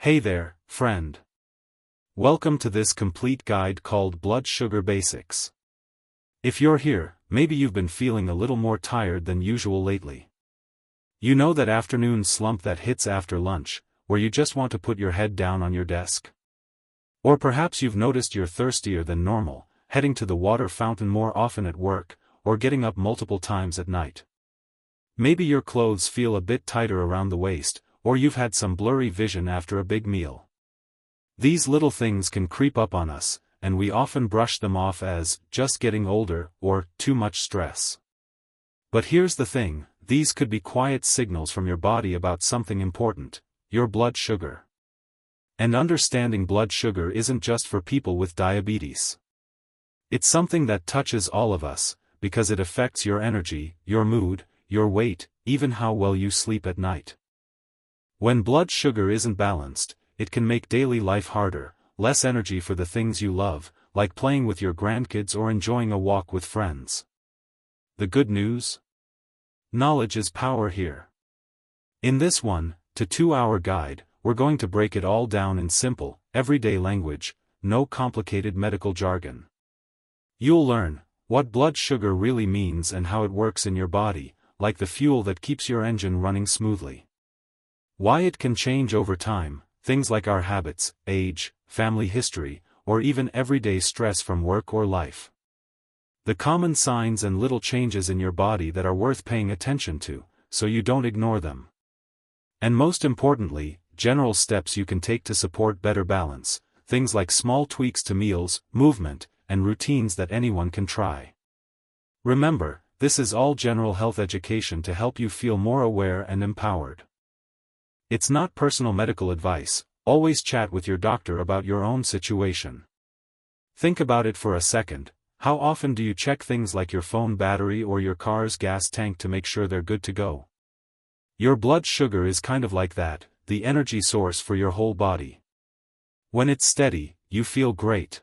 Hey there, friend. Welcome to this complete guide called Blood Sugar Basics. If you're here, maybe you've been feeling a little more tired than usual lately. You know that afternoon slump that hits after lunch, where you just want to put your head down on your desk? Or perhaps you've noticed you're thirstier than normal, heading to the water fountain more often at work, or getting up multiple times at night. Maybe your clothes feel a bit tighter around the waist, or you've had some blurry vision after a big meal. These little things can creep up on us, and we often brush them off as just getting older or too much stress. But here's the thing, these could be quiet signals from your body about something important: your blood sugar. And understanding blood sugar isn't just for people with diabetes. It's something that touches all of us, because it affects your energy, your mood, your weight, even how well you sleep at night. When blood sugar isn't balanced, it can make daily life harder, less energy for the things you love, like playing with your grandkids or enjoying a walk with friends. The good news? Knowledge is power here. In this 1 to 2 hour guide, we're going to break it all down in simple, everyday language, no complicated medical jargon. You'll learn what blood sugar really means and how it works in your body, like the fuel that keeps your engine running smoothly. Why it can change over time, things like our habits, age, family history, or even everyday stress from work or life. The common signs and little changes in your body that are worth paying attention to, so you don't ignore them. And most importantly, general steps you can take to support better balance, things like small tweaks to meals, movement, and routines that anyone can try. Remember, this is all general health education to help you feel more aware and empowered. It's not personal medical advice. Always chat with your doctor about your own situation. Think about it for a second. How often do you check things like your phone battery or your car's gas tank to make sure they're good to go? Your blood sugar is kind of like that, the energy source for your whole body. When it's steady, you feel great.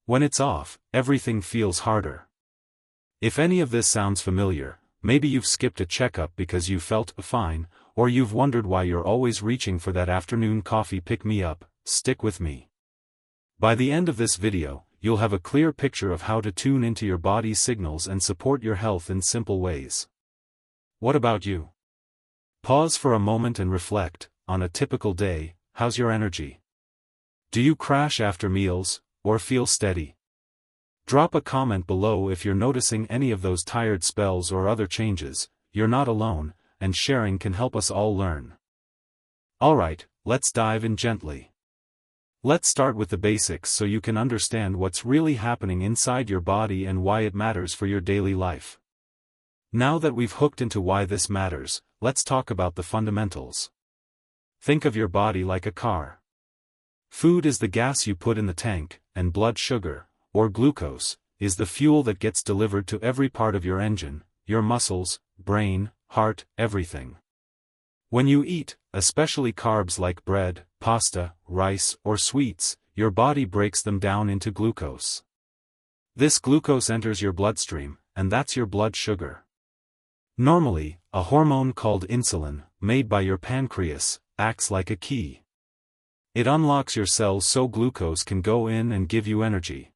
When it's off, everything feels harder. If any of this sounds familiar, maybe you've skipped a checkup because you felt fine, or you've wondered why you're always reaching for that afternoon coffee pick-me-up. Stick with me. By the end of this video, you'll have a clear picture of how to tune into your body's signals and support your health in simple ways. What about you? Pause for a moment and reflect. On a typical day, how's your energy? Do you crash after meals, or feel steady? Drop a comment below if you're noticing any of those tired spells or other changes. You're not alone, and sharing can help us all learn. Alright, let's dive in gently. Let's start with the basics so you can understand what's really happening inside your body and why it matters for your daily life. Now that we've hooked into why this matters, let's talk about the fundamentals. Think of your body like a car. Food is the gas you put in the tank, and blood sugar, or glucose, is the fuel that gets delivered to every part of your engine, your muscles, brain, heart, everything. When you eat, especially carbs like bread, pasta, rice, or sweets, your body breaks them down into glucose. This glucose enters your bloodstream, and that's your blood sugar. Normally, a hormone called insulin, made by your pancreas, acts like a key. It unlocks your cells so glucose can go in and give you energy.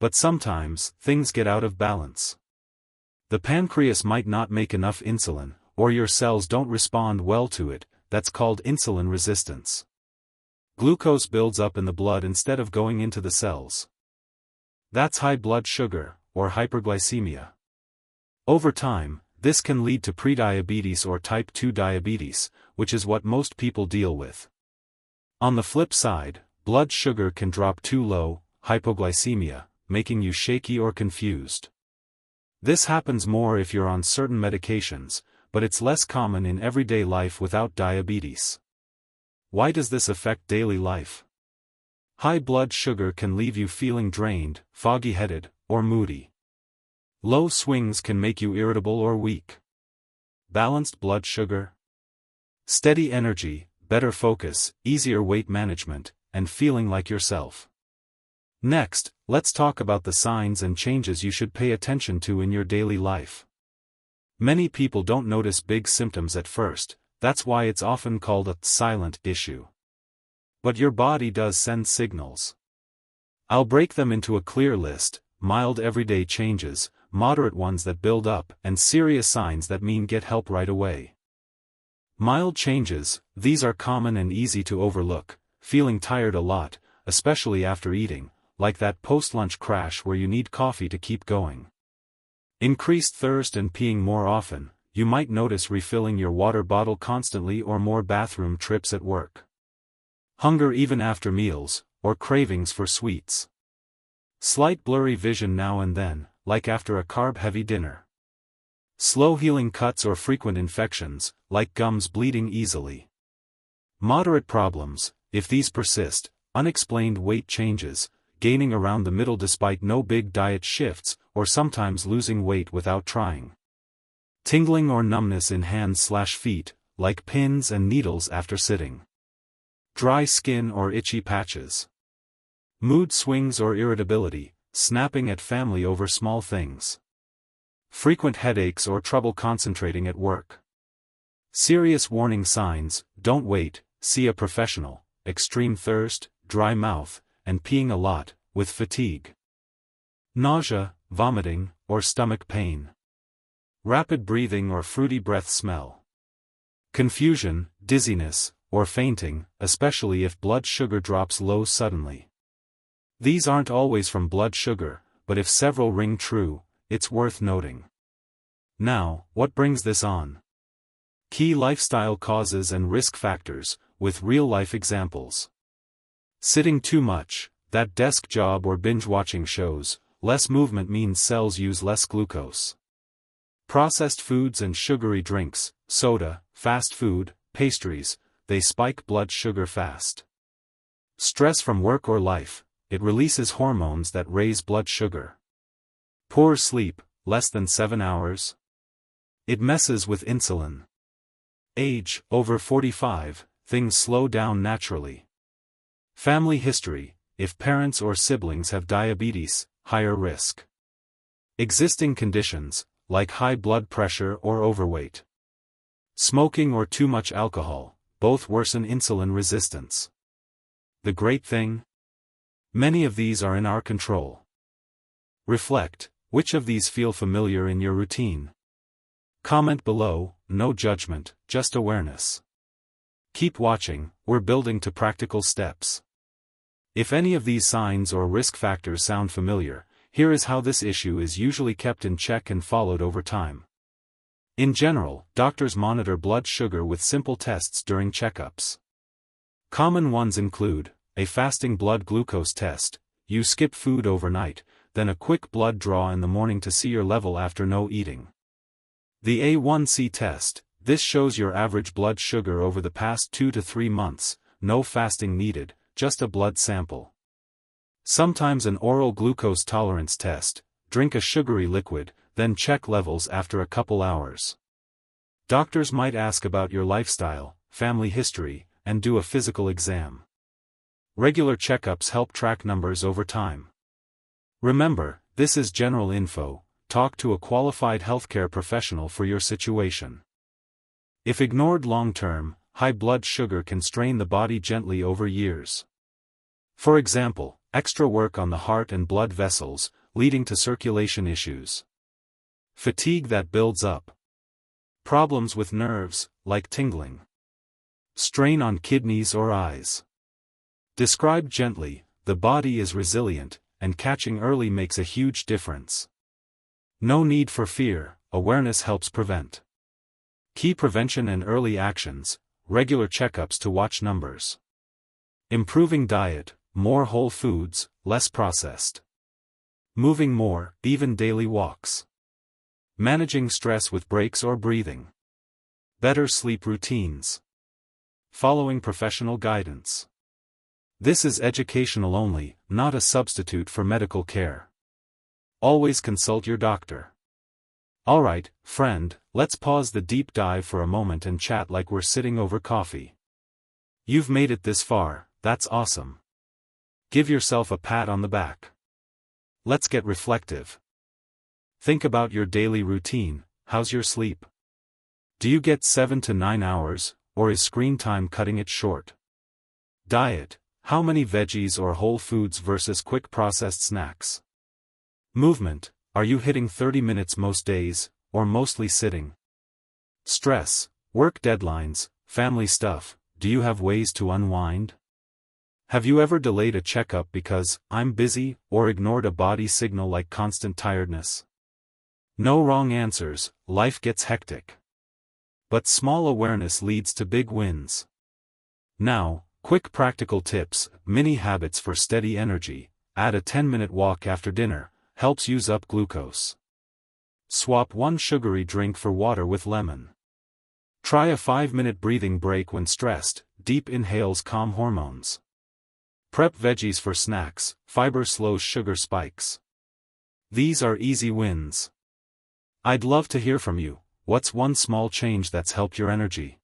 But sometimes, things get out of balance. The pancreas might not make enough insulin, or your cells don't respond well to it. That's called insulin resistance. Glucose builds up in the blood instead of going into the cells. That's high blood sugar, or hyperglycemia. Over time, this can lead to prediabetes or type 2 diabetes, which is what most people deal with. On the flip side, blood sugar can drop too low, hypoglycemia, making you shaky or confused. This happens more if you're on certain medications, but it's less common in everyday life without diabetes. Why does this affect daily life? High blood sugar can leave you feeling drained, foggy-headed, or moody. Low swings can make you irritable or weak. Balanced blood sugar? Steady energy, better focus, easier weight management, and feeling like yourself. Next, let's talk about the signs and changes you should pay attention to in your daily life. Many people don't notice big symptoms at first, that's why it's often called a silent issue. But your body does send signals. I'll break them into a clear list: mild everyday changes, moderate ones that build up, and serious signs that mean get help right away. Mild changes, these are common and easy to overlook: feeling tired a lot, especially after eating, like that post-lunch crash where you need coffee to keep going. Increased thirst and peeing more often, you might notice refilling your water bottle constantly or more bathroom trips at work. Hunger even after meals, or cravings for sweets. Slight blurry vision now and then, like after a carb-heavy dinner. Slow healing cuts or frequent infections, like gums bleeding easily. Moderate problems, if these persist: unexplained weight changes, gaining around the middle despite no big diet shifts, or sometimes losing weight without trying. Tingling or numbness in hands/feet, like pins and needles after sitting. Dry skin or itchy patches. Mood swings or irritability, snapping at family over small things. Frequent headaches or trouble concentrating at work. Serious warning signs: don't wait, see a professional: extreme thirst, dry mouth, and peeing a lot, with fatigue. Nausea, vomiting, or stomach pain. Rapid breathing or fruity breath smell. Confusion, dizziness, or fainting, especially if blood sugar drops low suddenly. These aren't always from blood sugar, but if several ring true, it's worth noting. Now, what brings this on? Key lifestyle causes and risk factors, with real-life examples. Sitting too much, that desk job or binge-watching shows: less movement means cells use less glucose. Processed foods and sugary drinks, soda, fast food, pastries, they spike blood sugar fast. Stress from work or life, it releases hormones that raise blood sugar. Poor sleep, less than 7 hours. It messes with insulin. Age, over 45, things slow down naturally. Family history, if parents or siblings have diabetes, higher risk. Existing conditions, like high blood pressure or overweight. Smoking or too much alcohol, both worsen insulin resistance. The great thing? Many of these are in our control. Reflect: which of these feel familiar in your routine? Comment below, no judgment, just awareness. Keep watching, we're building to practical steps. If any of these signs or risk factors sound familiar, here is how this issue is usually kept in check and followed over time. In general, doctors monitor blood sugar with simple tests during checkups. Common ones include: a fasting blood glucose test: you skip food overnight, then a quick blood draw in the morning to see your level after no eating. The A1C test: this shows your average blood sugar over the past 2 to 3 months, no fasting needed, just a blood sample. Sometimes an oral glucose tolerance test: drink a sugary liquid, then check levels after a couple hours. Doctors might ask about your lifestyle, family history, and do a physical exam. Regular checkups help track numbers over time. Remember, this is general info: talk to a qualified healthcare professional for your situation. If ignored long-term, high blood sugar can strain the body gently over years. For example, extra work on the heart and blood vessels, leading to circulation issues. Fatigue that builds up. Problems with nerves, like tingling. Strain on kidneys or eyes. Described gently: the body is resilient, and catching early makes a huge difference. No need for fear, awareness helps prevent. Key prevention and early actions: regular checkups to watch numbers. Improving diet: more whole foods, less processed. Moving more, even daily walks. Managing stress with breaks or breathing. Better sleep routines. Following professional guidance. This is educational only, not a substitute for medical care. Always consult your doctor. Alright, friend, let's pause the deep dive for a moment and chat like we're sitting over coffee. You've made it this far, that's awesome. Give yourself a pat on the back. Let's get reflective. Think about your daily routine: how's your sleep? Do you get 7 to 9 hours, or is screen time cutting it short? Diet: how many veggies or whole foods versus quick processed snacks? Movement: are you hitting 30 minutes most days, or mostly sitting? Stress: work deadlines, family stuff, do you have ways to unwind? Have you ever delayed a checkup because I'm busy, or ignored a body signal like constant tiredness? No wrong answers, life gets hectic. But small awareness leads to big wins. Now, quick practical tips, mini habits for steady energy. Add a 10-minute walk after dinner, helps use up glucose. Swap one sugary drink for water with lemon. Try a 5-minute breathing break when stressed, deep inhales calm hormones. Prep veggies for snacks, fiber slows sugar spikes. These are easy wins. I'd love to hear from you. What's one small change that's helped your energy?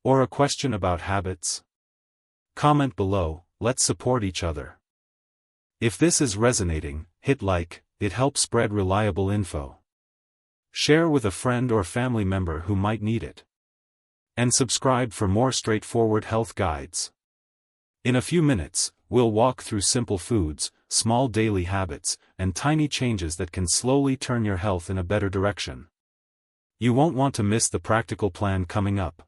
Or a question about habits? Comment below, let's support each other. If this is resonating, hit like, it helps spread reliable info. Share with a friend or family member who might need it. And subscribe for more straightforward health guides. In a few minutes, we'll walk through simple foods, small daily habits, and tiny changes that can slowly turn your health in a better direction. You won't want to miss the practical plan coming up.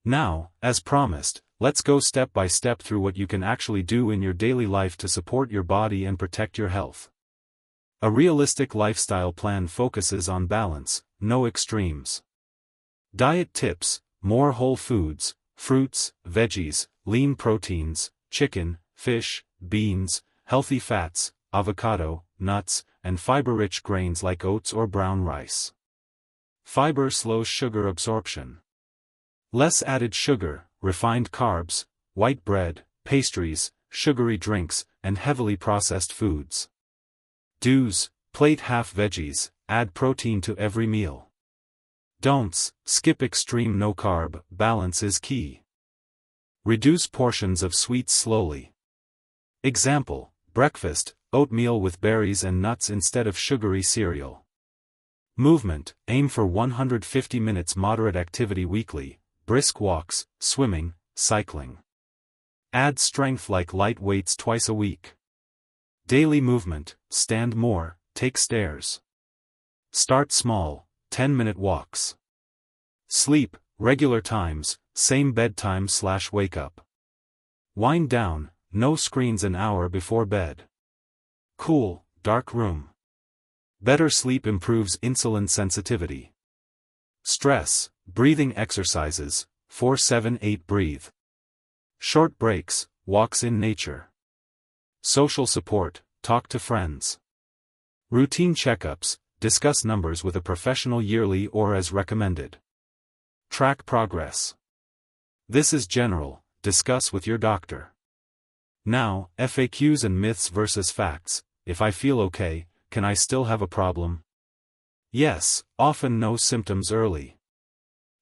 Now, as promised, let's go step by step through what you can actually do in your daily life to support your body and protect your health. A realistic lifestyle plan focuses on balance, no extremes. Diet tips: more whole foods, fruits, veggies, lean proteins, chicken, fish, beans, healthy fats, avocado, nuts, and fiber-rich grains like oats or brown rice. Fiber slows sugar absorption. Less added sugar, refined carbs, white bread, pastries, sugary drinks, and heavily processed foods. Do's: plate half veggies, add protein to every meal. Don'ts: skip extreme no-carb, balance is key. Reduce portions of sweets slowly. Example: breakfast, oatmeal with berries and nuts instead of sugary cereal. Movement: aim for 150 minutes moderate activity weekly, brisk walks, swimming, cycling. Add strength like light weights twice a week. Daily movement: stand more, take stairs. Start small, 10-minute walks. Sleep: regular times, same bedtime/wake up. Wind down, no screens an hour before bed. Cool, dark room. Better sleep improves insulin sensitivity. Stress: breathing exercises, 4-7-8 breathe. Short breaks, walks in nature. Social support: talk to friends. Routine checkups: discuss numbers with a professional yearly or as recommended. Track progress. This is general, discuss with your doctor. Now, FAQs and myths versus facts: if I feel okay, can I still have a problem? Yes, often no symptoms early.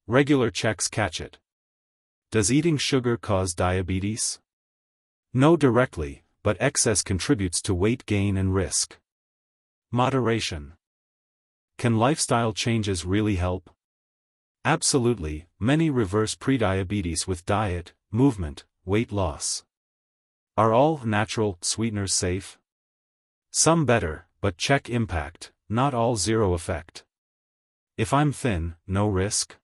Regular checks catch it. Does eating sugar cause diabetes? No directly, but excess contributes to weight gain and risk. Moderation. Can lifestyle changes really help? Absolutely, many reverse prediabetes with diet, movement, weight loss. Are all natural sweeteners safe? Some better, but check impact, not all zero effect. If I'm thin, no risk?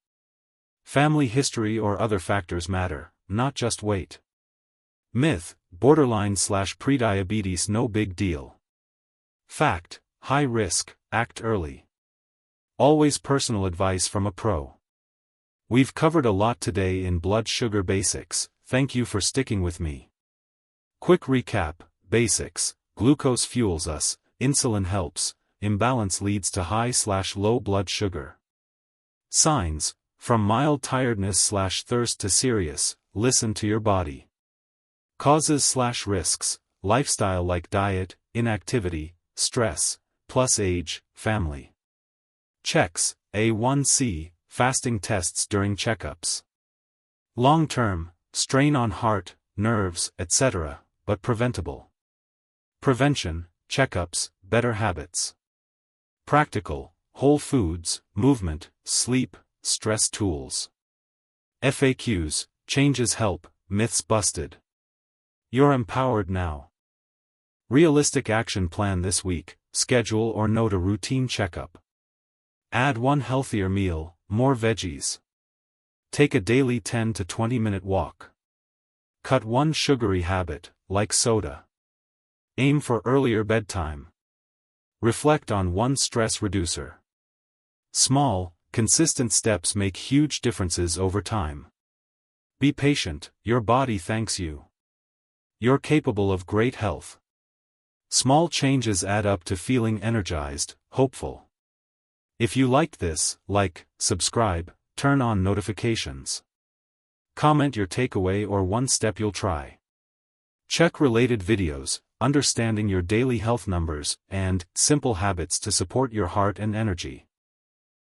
Family history or other factors matter, not just weight. Myth: borderline/prediabetes no big deal. Fact: high risk, act early. Always personal advice from a pro. We've covered a lot today in blood sugar basics, thank you for sticking with me. Quick recap: basics: glucose fuels us, insulin helps, imbalance leads to high/low blood sugar. Signs: from mild tiredness/thirst to serious, listen to your body. Causes/risks: lifestyle like diet, inactivity, stress, plus age, family. Checks: A1C, fasting tests during checkups. Long-term: strain on heart, nerves, etc., but preventable. Prevention: checkups, better habits. Practical: whole foods, movement, sleep, stress tools. FAQs: changes help, myths busted. You're empowered now. Realistic action plan this week: schedule or note a routine checkup. Add one healthier meal, more veggies. Take a daily 10 to 20 minute walk. Cut one sugary habit, like soda. Aim for earlier bedtime. Reflect on one stress reducer. Small, consistent steps make huge differences over time. Be patient, your body thanks you. You're capable of great health. Small changes add up to feeling energized, hopeful. If you liked this, like, subscribe, turn on notifications. Comment your takeaway or one step you'll try. Check related videos, understanding your daily health numbers, and simple habits to support your heart and energy.